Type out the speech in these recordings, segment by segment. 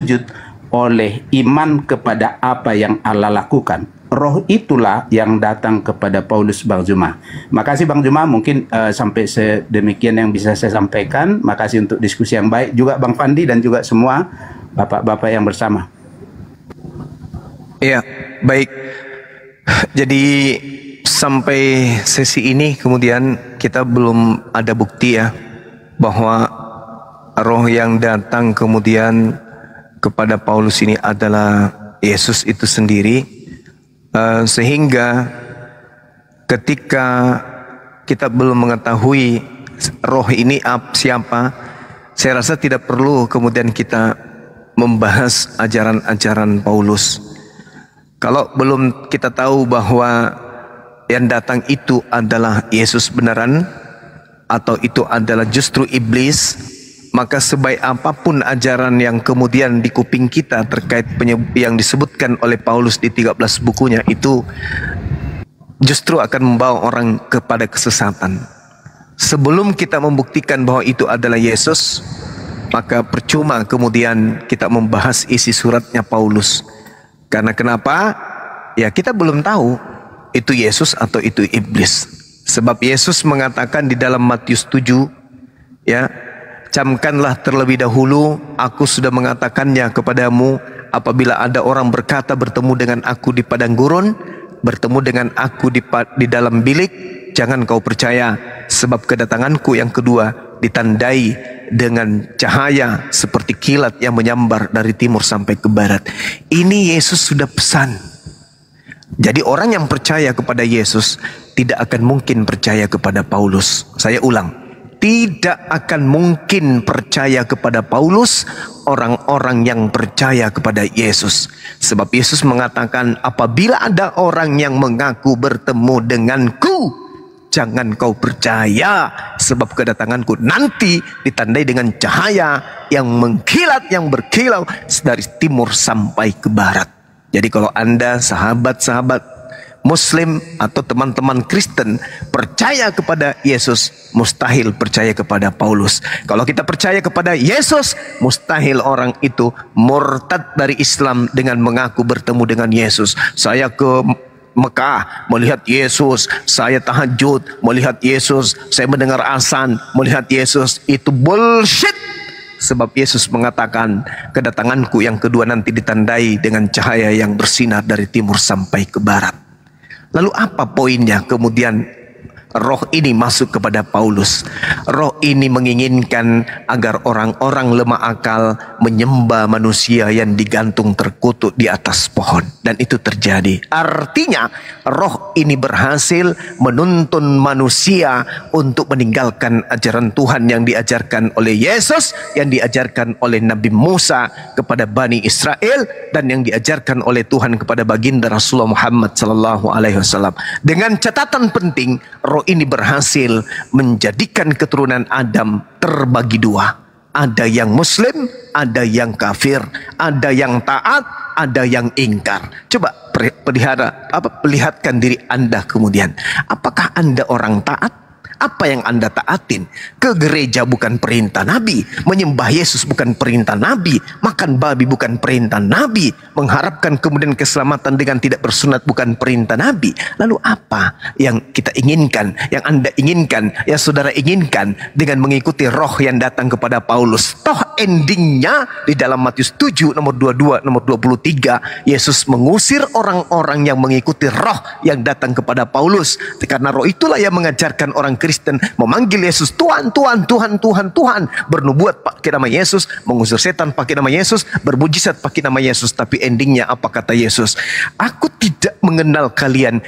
berlanjut oleh iman kepada apa yang Allah lakukan. Roh itulah yang datang kepada Paulus, Bang Juma. Makasih Bang Juma, mungkin sampai sedemikian yang bisa saya sampaikan. Makasih untuk diskusi yang baik juga Bang Fandi dan juga semua bapak-bapak yang bersama. Iya, baik. Jadi sampai sesi ini kemudian kita belum ada bukti ya bahwa roh yang datang kemudian kepada Paulus ini adalah Yesus itu sendiri. Sehingga ketika kita belum mengetahui roh ini siapa, saya rasa tidak perlu kemudian kita membahas ajaran-ajaran Paulus. Kalau belum kita tahu bahwa yang datang itu adalah Yesus beneran atau itu adalah justru iblis, maka sebaik apapun ajaran yang kemudian di kuping kita terkait yang disebutkan oleh Paulus di 13 bukunya, itu justru akan membawa orang kepada kesesatan. Sebelum kita membuktikan bahwa itu adalah Yesus, maka percuma kemudian kita membahas isi suratnya Paulus. Karena kenapa? Ya kita belum tahu itu Yesus atau itu iblis. Sebab Yesus mengatakan di dalam Matius 7, ya, camkanlah terlebih dahulu, aku sudah mengatakannya kepadamu, apabila ada orang berkata bertemu dengan aku di padang gurun, bertemu dengan aku di dalam bilik, jangan kau percaya, sebab kedatanganku yang kedua ditandai dengan cahaya seperti kilat yang menyambar dari timur sampai ke barat. Ini Yesus sudah pesan. Jadi orang yang percaya kepada Yesus tidak akan mungkin percaya kepada Paulus. Saya ulang, tidak akan mungkin percaya kepada Paulus orang-orang yang percaya kepada Yesus. Sebab Yesus mengatakan, apabila ada orang yang mengaku bertemu denganku, jangan kau percaya, sebab kedatanganku nanti ditandai dengan cahaya yang mengkilat, yang berkilau dari timur sampai ke barat. Jadi kalau Anda sahabat-sahabat Muslim atau teman-teman Kristen percaya kepada Yesus, mustahil percaya kepada Paulus. Kalau kita percaya kepada Yesus, mustahil orang itu murtad dari Islam dengan mengaku bertemu dengan Yesus. Saya ke Mekah melihat Yesus, saya tahajud melihat Yesus, saya mendengar azan melihat Yesus. Itu bullshit. Sebab Yesus mengatakan, kedatanganku yang kedua nanti ditandai dengan cahaya yang bersinar dari timur sampai ke barat. Lalu apa poinnya kemudian roh ini masuk kepada Paulus? Roh ini menginginkan agar orang-orang lemah akal menyembah manusia yang digantung terkutuk di atas pohon. Dan itu terjadi. Artinya roh ini berhasil menuntun manusia untuk meninggalkan ajaran Tuhan yang diajarkan oleh Yesus, yang diajarkan oleh Nabi Musa kepada Bani Israel, dan yang diajarkan oleh Tuhan kepada baginda Rasulullah Muhammad SAW. Dengan catatan penting, roh ini berhasil menjadikan keturunan Adam terbagi dua. Ada yang Muslim, ada yang kafir, ada yang taat, ada yang ingkar. Coba perlihatkan diri Anda kemudian. Apakah Anda orang taat? Apa yang Anda taatin? Ke gereja bukan perintah Nabi, menyembah Yesus bukan perintah Nabi, makan babi bukan perintah Nabi, mengharapkan kemudian keselamatan dengan tidak bersunat bukan perintah Nabi. Lalu apa yang kita inginkan, yang Anda inginkan, yang saudara inginkan dengan mengikuti roh yang datang kepada Paulus? Toh endingnya di dalam Matius 7 nomor 22 nomor 23, Yesus mengusir orang-orang yang mengikuti roh yang datang kepada Paulus. Karena roh itulah yang mengajarkan orang Kristen memanggil Yesus Tuhan, Tuhan, Tuhan, Tuhan, Tuhan, bernubuat pakai nama Yesus, mengusir setan pakai nama Yesus, bermujizat pakai nama Yesus. Tapi endingnya apa kata Yesus? Aku tidak mengenal kalian,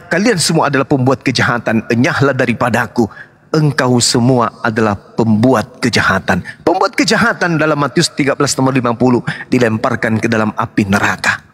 kalian semua adalah pembuat kejahatan, enyahlah daripadaku. Engkau semua adalah pembuat kejahatan. Pembuat kejahatan dalam Matius 13 nomor 50 dilemparkan ke dalam api neraka.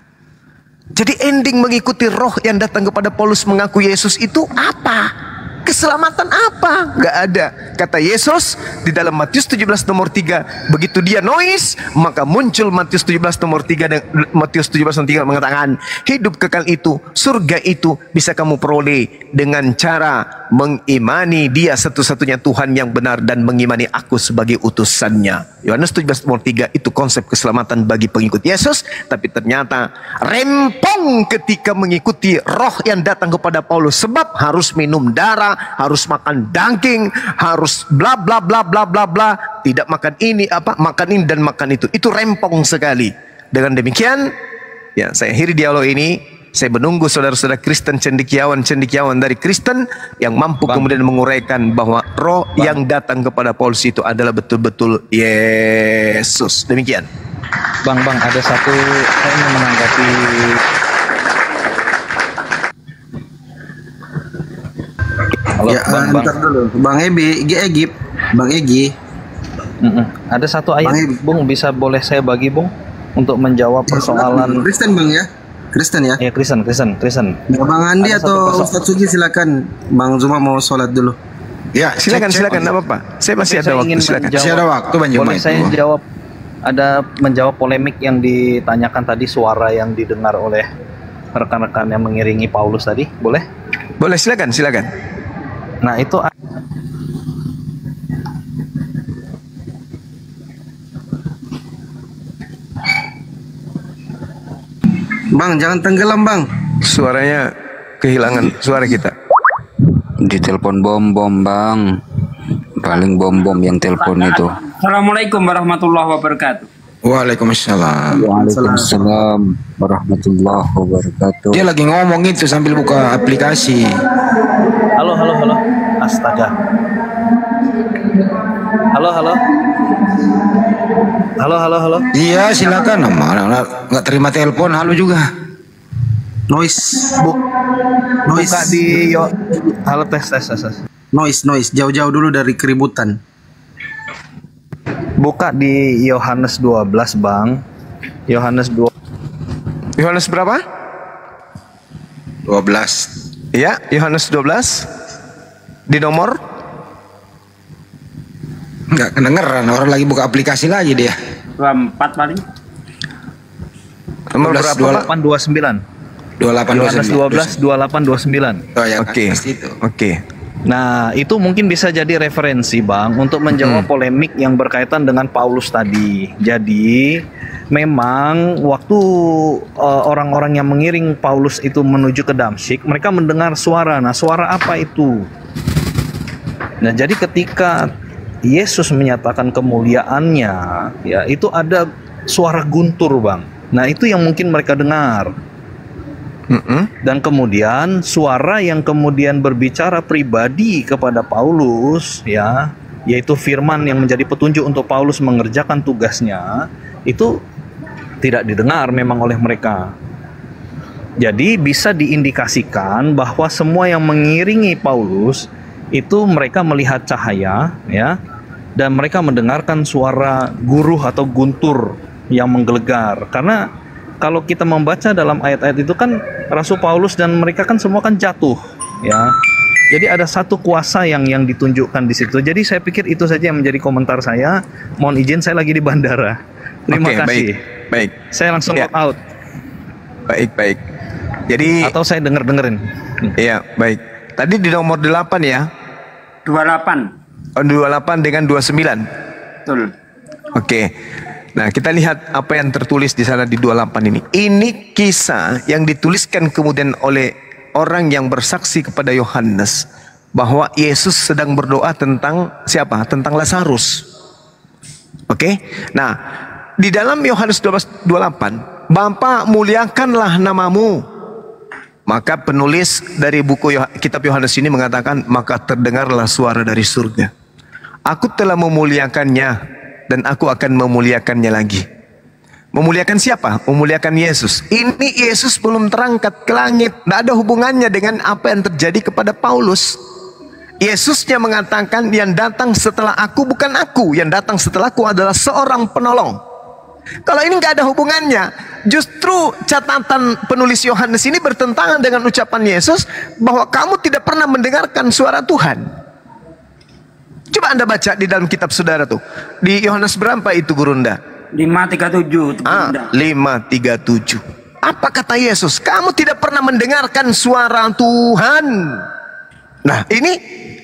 Jadi ending mengikuti roh yang datang kepada Paulus mengaku Yesus itu apa? Keselamatan apa? Gak ada. Kata Yesus di dalam Matius 17 nomor 3, begitu dia noise, maka muncul Matius 17 nomor 3 dan Matius 17 nomor 3 mengatakan, hidup kekal itu, surga itu bisa kamu peroleh dengan cara mengimani dia satu-satunya Tuhan yang benar dan mengimani aku sebagai utusannya. Yohanes 17:3 itu konsep keselamatan bagi pengikut Yesus. Tapi ternyata rempong ketika mengikuti roh yang datang kepada Paulus. Sebab harus minum darah, harus makan daging, harus bla bla bla bla bla bla. Tidak makan ini, makan ini dan makan itu. Itu rempong sekali. Dengan demikian, ya, saya akhiri dialog ini. Saya menunggu saudara-saudara Kristen cendekiawan dari Kristen yang mampu kemudian menguraikan bahwa roh yang datang kepada Paulus itu adalah betul-betul Yesus. Demikian. Bang, ada satu saya ingin menanggapi. Halo, ya, Bang. Ntar dulu. Bang Egi. Ada satu ayat, Bung, boleh saya bagi, Bung, untuk menjawab persoalan Kristen, Bang, ya. Kristen ya? Ya, Kristen. Ya, Bang Andi atau Ustadz Sugi silakan. Bang Zuma mau sholat dulu. Ya, silakan, enggak apa-apa. Saya masih ada waktu, silakan. Masih ada waktu, Bang Zuma. Boleh saya menjawab polemik yang ditanyakan tadi, suara yang didengar oleh rekan-rekan yang mengiringi Paulus tadi, boleh? Boleh, silakan. Nah, itu Bang, jangan tenggelam, Bang. Suaranya kehilangan suara kita. Ditelepon bom, Bang. Paling bom yang telepon itu. Assalamualaikum warahmatullahi wabarakatuh. Waalaikumsalam. Waalaikumsalam warahmatullahi wabarakatuh. Dia lagi ngomong itu sambil buka aplikasi. Halo. Astaga. Halo. Iya, silakan. Nggak terima telepon, halo juga. Noise. Buka di halo tes. Noise. Jauh-jauh dulu dari keributan. Buka di Yohanes 12, Bang. Yohanes berapa? 12. Ya, Yohanes 12. Di nomor? Nggak kedengeran, orang lagi buka aplikasi lagi dia. 24 paling. Nomor berapa? 829. 2829. Oh ya, Oke. Oke. Nah, itu mungkin bisa jadi referensi, Bang, untuk menjawab polemik yang berkaitan dengan Paulus tadi. Jadi, memang waktu orang-orang yang mengiring Paulus itu menuju ke Damsyik, mereka mendengar suara. Nah, suara apa itu? Nah, jadi ketika Yesus menyatakan kemuliaannya, ya itu ada suara guntur, Bang. Nah, itu yang mungkin mereka dengar. Dan kemudian suara yang kemudian berbicara pribadi kepada Paulus, ya, yaitu firman yang menjadi petunjuk untuk Paulus mengerjakan tugasnya, itu tidak didengar memang oleh mereka. Jadi bisa diindikasikan bahwa semua yang mengiringi Paulus itu mereka melihat cahaya, ya, dan mereka mendengarkan suara guruh atau guntur yang menggelegar. Karena kalau kita membaca dalam ayat-ayat itu kan Rasul Paulus dan mereka kan semua kan jatuh, ya. Jadi ada satu kuasa yang ditunjukkan di situ. Jadi saya pikir itu saja yang menjadi komentar saya. Mohon izin, saya lagi di bandara. Terima kasih. Baik. Saya langsung log out. Baik. Jadi atau saya dengerin. Iya, baik. Tadi di nomor 8 ya. 28. 28 dengan 29. Betul. Oke. Nah, kita lihat apa yang tertulis di sana di 28 ini. Ini kisah yang dituliskan kemudian oleh orang yang bersaksi kepada Yohanes bahwa Yesus sedang berdoa tentang siapa? Tentang Lazarus. Oke. Nah, di dalam Yohanes 12:28, Bapa muliakanlah namamu. Maka penulis dari buku kitab Yohanes ini mengatakan, maka terdengarlah suara dari surga. Aku telah memuliakannya dan aku akan memuliakannya lagi. Memuliakan siapa? Memuliakan Yesus. Ini Yesus belum terangkat ke langit. Tidak ada hubungannya dengan apa yang terjadi kepada Paulus. Yesusnya mengatakan yang datang setelah aku bukan aku. Yang datang setelahku adalah seorang penolong. Kalau ini nggak ada hubungannya. Justru catatan penulis Yohanes ini bertentangan dengan ucapan Yesus bahwa kamu tidak pernah mendengarkan suara Tuhan. Coba Anda baca di dalam kitab saudara tuh. Di Yohanes berapa itu Gurunda? 5:37. 5:37. Apa kata Yesus? Kamu tidak pernah mendengarkan suara Tuhan. Nah, ini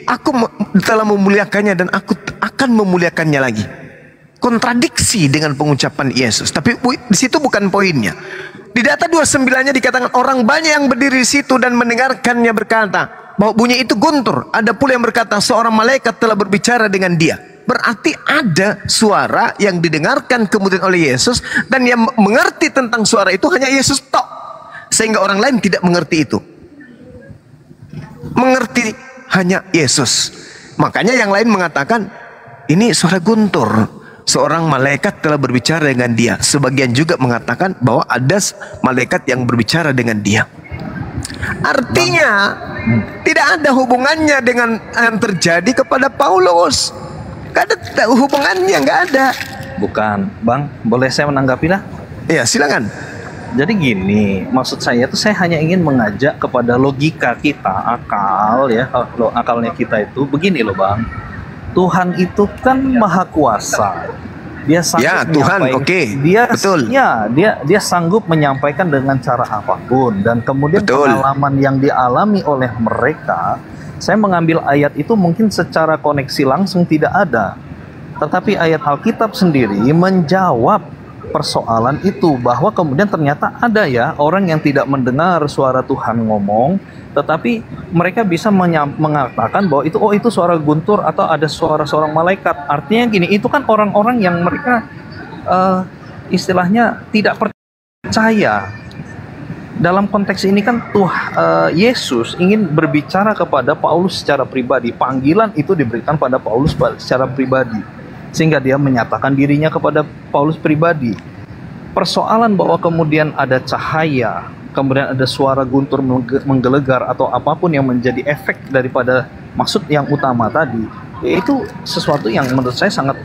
aku telah memuliakannya dan aku akan memuliakannya lagi. Kontradiksi dengan pengucapan Yesus. Tapi di situ bukan poinnya. Di data 29-nya dikatakan orang banyak yang berdiri di situ dan mendengarkannya berkata bahwa bunyi itu guntur. Ada pula yang berkata seorang malaikat telah berbicara dengan dia. Berarti ada suara yang didengarkan kemudian oleh Yesus, dan yang mengerti tentang suara itu hanya Yesus tok. Sehingga orang lain tidak mengerti itu. Mengerti hanya Yesus. Makanya yang lain mengatakan ini suara guntur. Seorang malaikat telah berbicara dengan dia. Sebagian juga mengatakan bahwa ada malaikat yang berbicara dengan dia. Artinya tidak ada hubungannya dengan yang terjadi kepada Paulus. Gak ada hubungannya, nggak ada. Bukan, Bang. Boleh saya menanggapi lah? Ya, silakan. Jadi gini, maksud saya itu saya hanya ingin mengajak kepada logika kita, akal ya, akalnya kita itu begini loh Bang. Tuhan itu kan maha kuasa. Dia sanggup ya, Tuhan, oke. Dia betul. Ya, dia sanggup menyampaikan dengan cara apapun, dan kemudian betul. Pengalaman yang dialami oleh mereka, saya mengambil ayat itu mungkin secara koneksi langsung tidak ada. Tetapi ayat Alkitab sendiri menjawab persoalan itu, bahwa kemudian ternyata ada ya orang yang tidak mendengar suara Tuhan ngomong, tetapi mereka bisa mengatakan bahwa itu suara guntur atau ada suara seorang malaikat. Artinya gini, itu kan orang-orang yang mereka istilahnya tidak percaya. Dalam konteks ini kan Yesus ingin berbicara kepada Paulus secara pribadi. Panggilan itu diberikan pada Paulus secara pribadi, sehingga dia menyatakan dirinya kepada Paulus pribadi. Persoalan bahwa kemudian ada cahaya, kemudian ada suara guntur menggelegar atau apapun yang menjadi efek daripada maksud yang utama tadi, itu sesuatu yang menurut saya sangat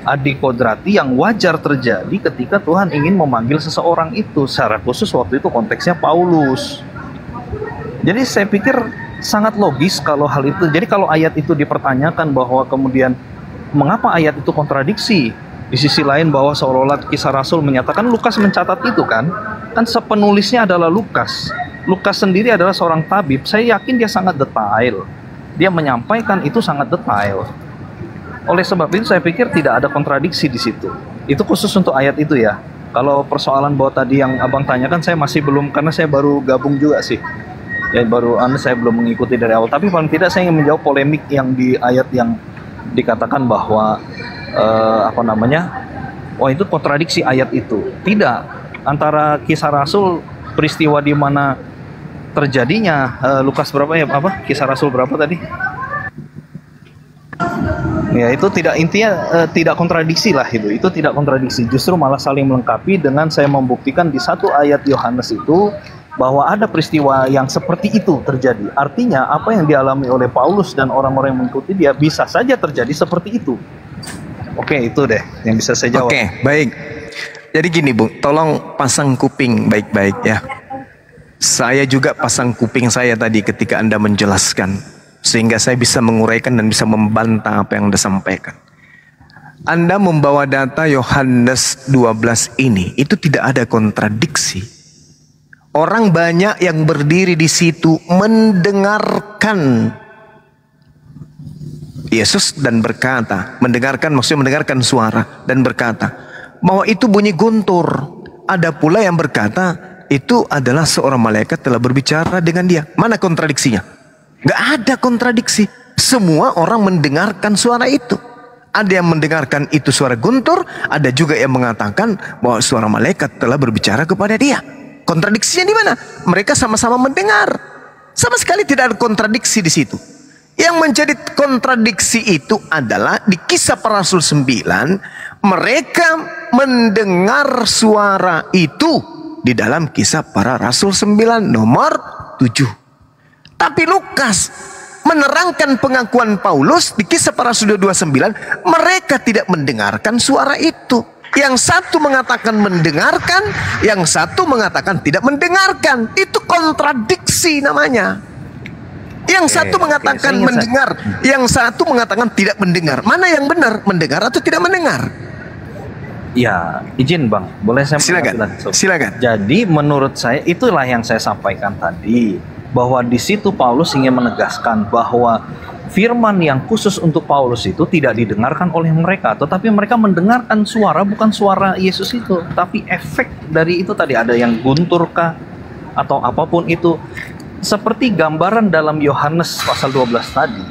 adikodrati, yang wajar terjadi ketika Tuhan ingin memanggil seseorang itu. Secara khusus waktu itu konteksnya Paulus. Jadi saya pikir sangat logis kalau hal itu. Jadi kalau ayat itu dipertanyakan bahwa kemudian mengapa ayat itu kontradiksi, di sisi lain bahwa seolah-olah Kisah Rasul menyatakan, Lukas mencatat itu kan sepenulisnya adalah Lukas. Lukas sendiri adalah seorang tabib. Saya yakin dia sangat detail. Dia menyampaikan itu sangat detail. Oleh sebab itu saya pikir tidak ada kontradiksi di situ. Itu khusus untuk ayat itu ya. Kalau persoalan bahwa tadi yang abang tanyakan, saya masih belum, karena saya baru gabung juga sih. Ya saya belum mengikuti dari awal. Tapi paling tidak saya ingin menjawab polemik yang di ayat yang dikatakan bahwa itu kontradiksi ayat itu. Tidak. Antara Kisah Rasul, peristiwa di mana terjadinya Lukas berapa ya, Kisah Rasul berapa tadi? Ya, itu tidak, intinya tidak kontradiksi lah itu. Itu tidak kontradiksi, justru malah saling melengkapi dengan saya membuktikan di satu ayat Yohanes itu bahwa ada peristiwa yang seperti itu terjadi. Artinya apa yang dialami oleh Paulus dan orang-orang yang mengikuti dia bisa saja terjadi seperti itu. Oke, itu deh yang bisa saya jawab. Oke, baik. Jadi gini Bung, tolong pasang kuping baik-baik ya. Saya juga pasang kuping saya tadi ketika Anda menjelaskan, sehingga saya bisa menguraikan dan bisa membantah apa yang Anda sampaikan. Anda membawa data Yohanes 12 ini, itu tidak ada kontradiksi. Orang banyak yang berdiri di situ mendengarkan Yesus dan berkata, maksudnya mendengarkan suara dan berkata bahwa itu bunyi guntur. Ada pula yang berkata itu adalah seorang malaikat telah berbicara dengan dia. Mana kontradiksinya? Gak ada kontradiksi. Semua orang mendengarkan suara itu. Ada yang mendengarkan itu suara guntur, ada juga yang mengatakan bahwa suara malaikat telah berbicara kepada dia. Kontradiksinya di mana? Mereka sama-sama mendengar. Sama sekali tidak ada kontradiksi di situ. Yang menjadi kontradiksi itu adalah di Kisah Para Rasul 9, mereka mendengar suara itu di dalam Kisah Para Rasul 9 nomor 7. Tapi Lukas menerangkan pengakuan Paulus di Kisah Para Rasul 29, mereka tidak mendengarkan suara itu. Yang satu mengatakan mendengarkan, yang satu mengatakan tidak mendengarkan. Itu kontradiksi namanya. Yang satu mengatakan mendengar, yang satu mengatakan tidak mendengar. Mana yang benar, mendengar atau tidak mendengar? Ya, izin Bang, boleh saya silakan. Jadi menurut saya itulah yang saya sampaikan tadi. bahwa di situ Paulus ingin menegaskan bahwa firman yang khusus untuk Paulus itu tidak didengarkan oleh mereka, tetapi mereka mendengarkan suara, bukan suara Yesus itu, tapi efek dari itu tadi, ada yang guntur kah atau apapun itu. Seperti gambaran dalam Yohanes pasal 12 tadi,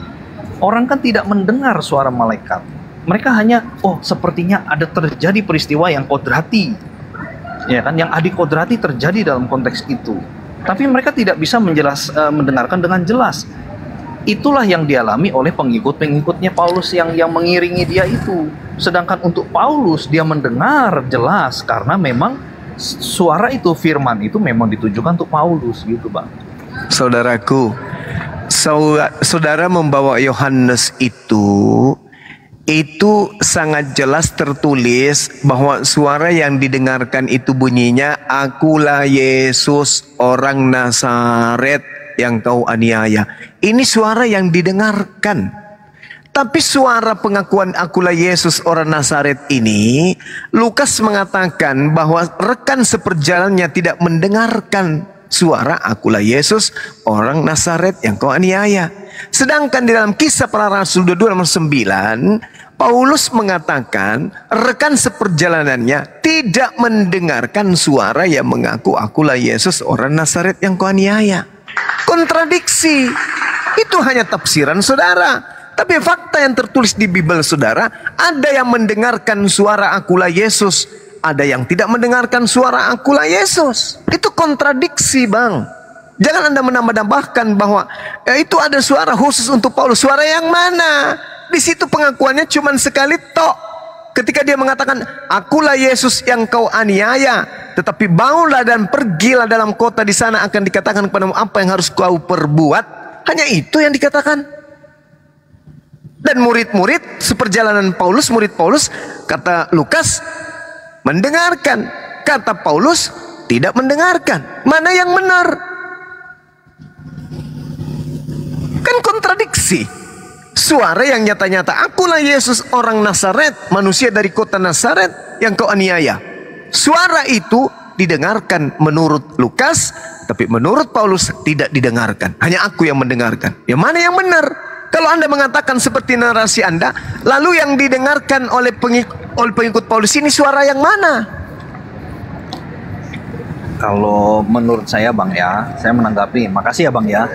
orang kan tidak mendengar suara malaikat. Mereka hanya, oh sepertinya ada terjadi peristiwa yang kodrati, ya kan, yang adikodrati terjadi dalam konteks itu. Tapi mereka tidak bisa mendengarkan dengan jelas. Itulah yang dialami oleh pengikut-pengikutnya Paulus yang mengiringi dia itu. Sedangkan untuk Paulus, dia mendengar jelas karena memang suara itu, firman itu memang ditujukan untuk Paulus gitu, Bang. Saudaraku, saudara membawa Yohanes itu sangat jelas tertulis bahwa suara yang didengarkan itu bunyinya, "Akulah Yesus orang Nazaret yang kau aniaya." Ini suara yang didengarkan. Tapi suara pengakuan "Akulah Yesus orang Nazaret" ini, Lukas mengatakan bahwa rekan seperjalanannya tidak mendengarkan suara "Akulah Yesus orang Nazaret yang kau aniaya." Sedangkan di dalam Kisah Para Rasul 22:9, Paulus mengatakan rekan seperjalanannya tidak mendengarkan suara yang mengaku "Akulah Yesus orang Nazaret yang kau aniaya." Kontradiksi. Itu hanya tafsiran saudara. Tapi fakta yang tertulis di Bible saudara, ada yang mendengarkan suara "Akulah Yesus", ada yang tidak mendengarkan suara "Akulah Yesus". Itu kontradiksi, Bang. Jangan Anda menambah-nambahkan bahwa itu ada suara khusus untuk Paulus. Suara yang mana? Di situ pengakuannya cuma sekali tok. Ketika dia mengatakan, "Akulah Yesus yang kau aniaya, tetapi bangunlah dan pergilah dalam kota, di sana akan dikatakan kepadamu apa yang harus kau perbuat." Hanya itu yang dikatakan. Dan murid-murid seperjalanan Paulus, murid Paulus, kata Lukas, mendengarkan. Kata Paulus, tidak mendengarkan. Mana yang benar? Kan kontradiksi. Suara yang nyata-nyata, "Akulah Yesus orang Nazaret, manusia dari kota Nazaret yang kau aniaya." Suara itu didengarkan menurut Lukas, tapi menurut Paulus tidak didengarkan. Hanya aku yang mendengarkan. Yang mana yang benar? Kalau Anda mengatakan seperti narasi Anda, lalu yang didengarkan oleh pengikut Paulus ini suara yang mana? Kalau menurut saya, Bang, ya, saya menanggapi. Makasih ya, Bang, ya.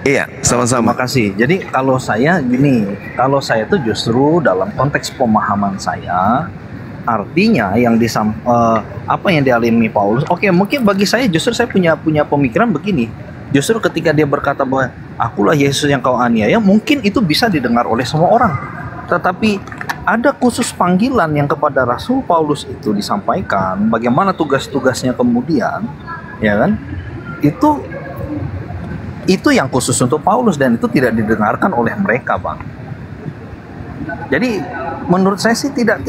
Iya, sama-sama. Terima kasih. Jadi kalau saya gini, kalau saya itu justru dalam konteks pemahaman saya, artinya yang apa yang dialami Paulus, oke, mungkin bagi saya justru saya punya pemikiran begini. Justru ketika dia berkata bahwa "Akulah Yesus yang kau aniaya", mungkin itu bisa didengar oleh semua orang. Tetapi ada khusus panggilan yang kepada Rasul Paulus itu disampaikan, bagaimana tugas-tugasnya kemudian, ya kan? Itu yang khusus untuk Paulus dan itu tidak didengarkan oleh mereka, Bang. Jadi menurut saya sih tidak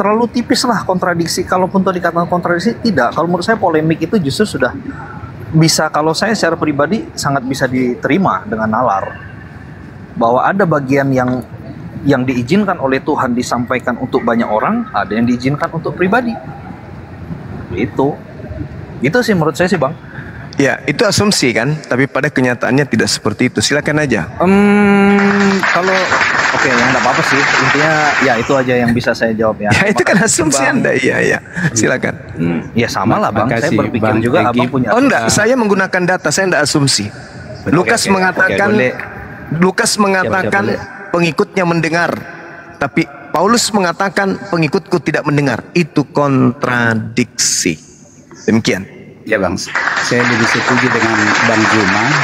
terlalu tipis lah kontradiksi. Kalaupun itu dikatakan kontradiksi, tidak. Kalau menurut saya polemik itu justru sudah bisa, kalau saya secara pribadi sangat bisa diterima dengan nalar. Bahwa ada bagian yang diizinkan oleh Tuhan disampaikan untuk banyak orang, ada yang diizinkan untuk pribadi. Itu sih menurut saya sih, Bang. Ya, itu asumsi kan, tapi pada kenyataannya tidak seperti itu. Silakan aja. Kalau oke, ya nggak apa-apa sih. Intinya ya itu aja yang bisa saya jawab ya. Ya itu kan asumsi Anda. Iya. Silakan. Ya sama lah, Bang. Saya berpikir Bang juga Egy. Abang punya. Oh enggak, saya menggunakan data, saya enggak asumsi. Lukas mengatakan Boleh. Pengikutnya mendengar, tapi Paulus mengatakan pengikutku tidak mendengar. Itu kontradiksi. Demikian. Ya, Bang, saya lebih setuju dengan Bang Juma.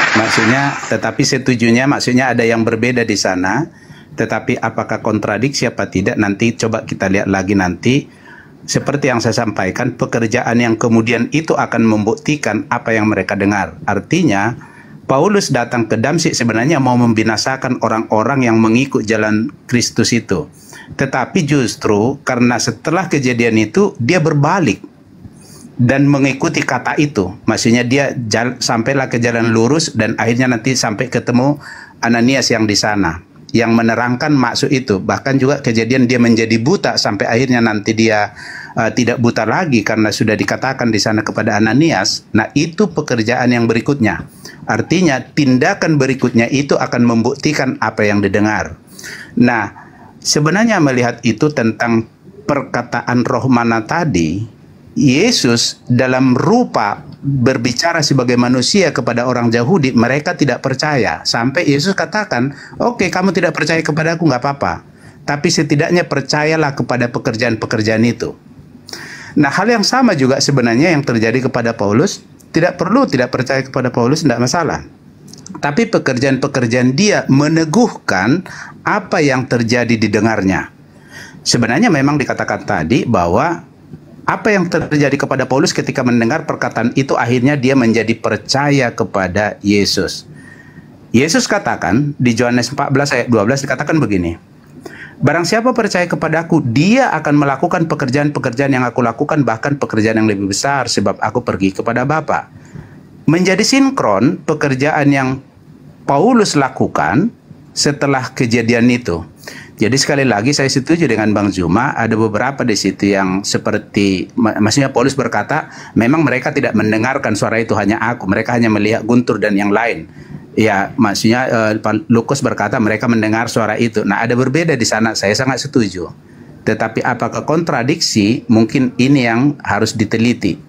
Maksudnya ada yang berbeda di sana. Tetapi apakah kontradiksi apa tidak, nanti coba kita lihat lagi nanti. Seperti yang saya sampaikan, pekerjaan yang kemudian itu akan membuktikan apa yang mereka dengar. Artinya, Paulus datang ke Damsyik sebenarnya mau membinasakan orang-orang yang mengikut jalan Kristus itu. Tetapi justru karena setelah kejadian itu, dia berbalik dan mengikuti kata itu. Maksudnya dia sampailah ke jalan lurus dan akhirnya nanti sampai ketemu Ananias yang di sana, yang menerangkan maksud itu. Bahkan juga kejadian dia menjadi buta sampai akhirnya nanti dia tidak buta lagi karena sudah dikatakan di sana kepada Ananias. Nah, itu pekerjaan yang berikutnya. Artinya tindakan berikutnya itu akan membuktikan apa yang didengar. Nah, sebenarnya melihat itu tentang perkataan roh mana tadi, Yesus dalam rupa berbicara sebagai manusia kepada orang Yahudi, mereka tidak percaya. Sampai Yesus katakan, oke, kamu tidak percaya kepada aku, nggak apa-apa. Tapi setidaknya percayalah kepada pekerjaan-pekerjaan itu. Nah, hal yang sama juga sebenarnya yang terjadi kepada Paulus. Tidak perlu tidak percaya kepada Paulus, tidak masalah. Tapi pekerjaan-pekerjaan dia meneguhkan apa yang terjadi didengarnya. Sebenarnya memang dikatakan tadi bahwa apa yang terjadi kepada Paulus ketika mendengar perkataan itu, akhirnya dia menjadi percaya kepada Yesus. Yesus katakan di Yohanes 14 ayat 12 dikatakan begini, barang siapa percaya kepadaku, dia akan melakukan pekerjaan-pekerjaan yang aku lakukan, bahkan pekerjaan yang lebih besar, sebab aku pergi kepada Bapa. Menjadi sinkron pekerjaan yang Paulus lakukan setelah kejadian itu. Jadi sekali lagi saya setuju dengan Bang Zuma, ada beberapa di situ yang seperti, maksudnya Paulus berkata, memang mereka tidak mendengarkan suara itu, hanya aku, mereka hanya melihat Guntur dan yang lain. Ya, maksudnya Lukas berkata mereka mendengar suara itu. Nah, ada berbeda di sana, saya sangat setuju. Tetapi apakah kontradiksi? Mungkin ini yang harus diteliti.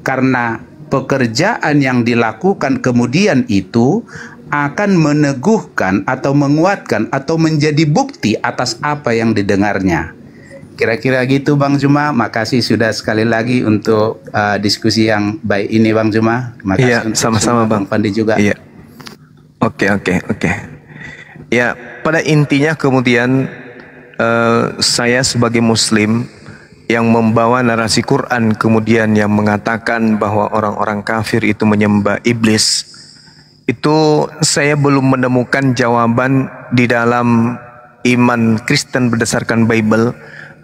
Karena pekerjaan yang dilakukan kemudian itu akan meneguhkan atau menguatkan atau menjadi bukti atas apa yang didengarnya. Kira-kira gitu Bang Zuma. Makasih sudah sekali lagi untuk diskusi yang baik ini Bang Zuma. Makasih. Iya, sama-sama Bang Pandi juga. Iya. Oke. Ya, pada intinya kemudian saya sebagai Muslim yang membawa narasi Quran kemudian yang mengatakan bahwa orang-orang kafir itu menyembah iblis, itu saya belum menemukan jawaban di dalam iman Kristen berdasarkan Bible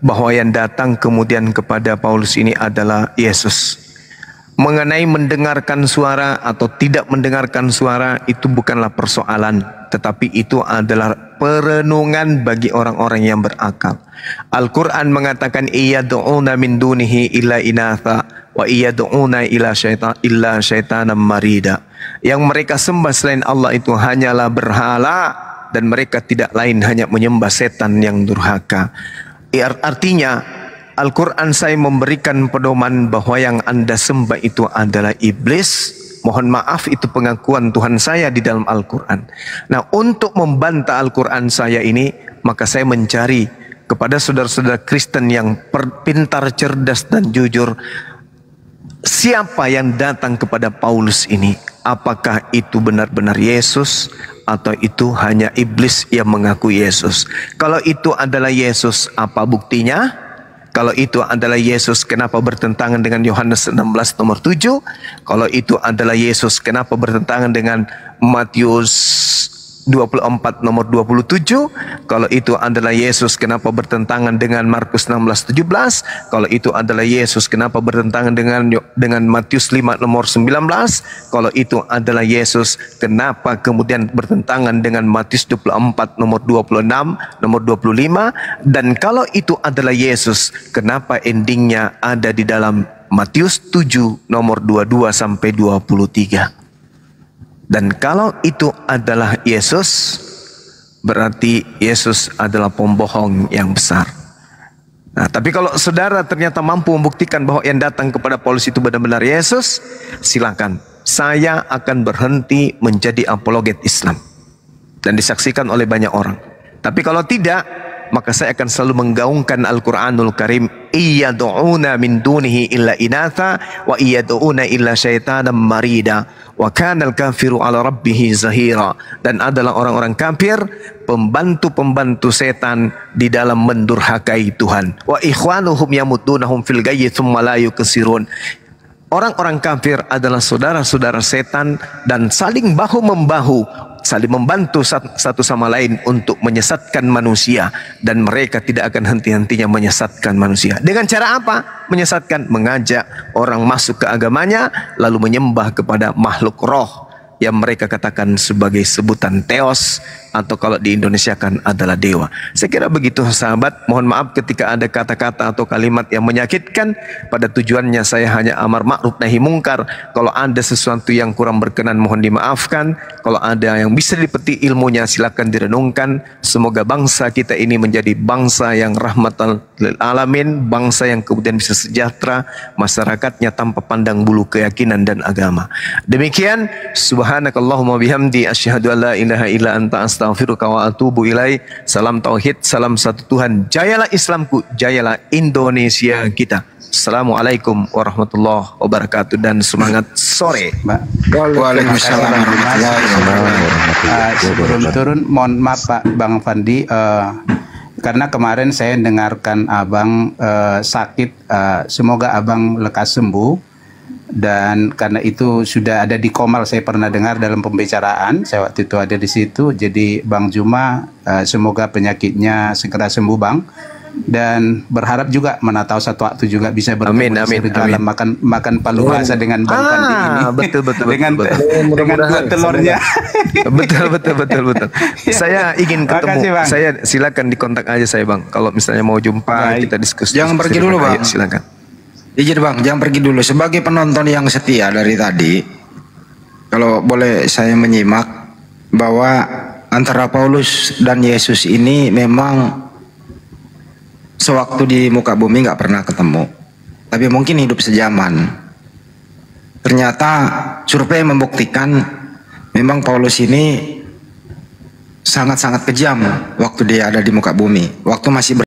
bahwa yang datang kemudian kepada Paulus ini adalah Yesus. Mengenai mendengarkan suara atau tidak mendengarkan suara itu bukanlah persoalan, tetapi itu adalah perenungan bagi orang-orang yang berakal. Al-Quran mengatakan iyad'una min dunihi illa inatha wa iyad'una illa syaitanan marida. Yang mereka sembah selain Allah itu hanyalah berhala, dan mereka tidak lain hanya menyembah setan yang durhaka. Artinya Al-Quran saya memberikan pedoman bahwa yang Anda sembah itu adalah iblis. Mohon maaf, itu pengakuan Tuhan saya di dalam Al-Quran. Nah, untuk membantah Al-Quran saya ini, maka saya mencari kepada saudara-saudara Kristen yang pintar, cerdas, dan jujur, siapa yang datang kepada Paulus ini? Apakah itu benar-benar Yesus atau itu hanya iblis yang mengaku Yesus? Kalau itu adalah Yesus, apa buktinya? Kalau itu adalah Yesus, kenapa bertentangan dengan Yohanes 16 nomor 7? Kalau itu adalah Yesus, kenapa bertentangan dengan Matius 24 nomor 27? Kalau itu adalah Yesus, kenapa bertentangan dengan Markus 16:17? Kalau itu adalah Yesus, kenapa bertentangan dengan Matius 5 nomor 19? Kalau itu adalah Yesus, kenapa kemudian bertentangan dengan Matius 24 nomor 26, nomor 25? Dan kalau itu adalah Yesus, kenapa endingnya ada di dalam Matius 7 nomor 22 sampai 23? Dan kalau itu adalah Yesus, berarti Yesus adalah pembohong yang besar. Nah, tapi kalau saudara ternyata mampu membuktikan bahwa yang datang kepada Paulus itu benar-benar Yesus, silakan. Saya akan berhenti menjadi apologet Islam dan disaksikan oleh banyak orang. Tapi kalau tidak, maka saya akan selalu menggaungkan Al-Quranul Karim, iyad'una min dunihi illa inatha wa iyad'una illa syaitanan marida wa kanal kafiru ala rabbihi zahira. Dan adalah orang-orang kafir pembantu-pembantu setan di dalam mendurhakai Tuhan. Wa ikhwanuhum yamudunahum fil gayyi thumma la yukasirun. Orang-orang kafir adalah saudara-saudara setan dan saling bahu-membahu, saling membantu satu sama lain untuk menyesatkan manusia, dan mereka tidak akan henti-hentinya menyesatkan manusia. Dengan cara apa? Menyesatkan, mengajak orang masuk ke agamanya lalu menyembah kepada makhluk roh yang mereka katakan sebagai sebutan teos, atau kalau di Indonesia kan adalah dewa. Saya kira begitu sahabat. Mohon maaf ketika ada kata-kata atau kalimat yang menyakitkan. Pada tujuannya saya hanya amar ma'ruf nahi mungkar. Kalau ada sesuatu yang kurang berkenan mohon dimaafkan. Kalau ada yang bisa dipetik ilmunya silakan direnungkan. Semoga bangsa kita ini menjadi bangsa yang rahmatan lil alamin, bangsa yang kemudian bisa sejahtera, masyarakatnya tanpa pandang bulu keyakinan dan agama. Demikian, subhanakallahumma bihamdi asyhadu an la ilaha illa anta astaghfiruka wa atubu ilai. Salam tauhid, salam satu Tuhan. Jayalah Islamku, jayalah Indonesia kita. Assalamualaikum warahmatullahi wabarakatuh dan semangat sore. Waalaikumsalam warahmatullahi wabarakatuh. Sebelum turun, mohon maaf Pak Bang Fandi, karena kemarin saya dengarkan Abang sakit, semoga Abang lekas sembuh. Dan karena itu sudah ada di Komal, saya pernah dengar dalam pembicaraan, saya waktu itu ada di situ. Jadi Bang Juma, semoga penyakitnya segera sembuh Bang. Dan berharap juga mana tahu satu waktu juga bisa bertemu dalam makan palu basah dengan Bang Fandi ini. Betul dengan dua telurnya. betul. Saya ingin ketemu. Makasih, Bang. Saya silakan dikontak aja saya Bang. Kalau misalnya mau jumpa kita diskusi. Jangan pergi dulu Bang. Silakan. Izin Bang, jangan pergi dulu. Sebagai penonton yang setia dari tadi, kalau boleh saya menyimak bahwa antara Paulus dan Yesus ini memang sewaktu di muka bumi nggak pernah ketemu, tapi mungkin hidup sejaman. Ternyata survei membuktikan memang Paulus ini sangat-sangat kejam waktu dia ada di muka bumi, waktu masih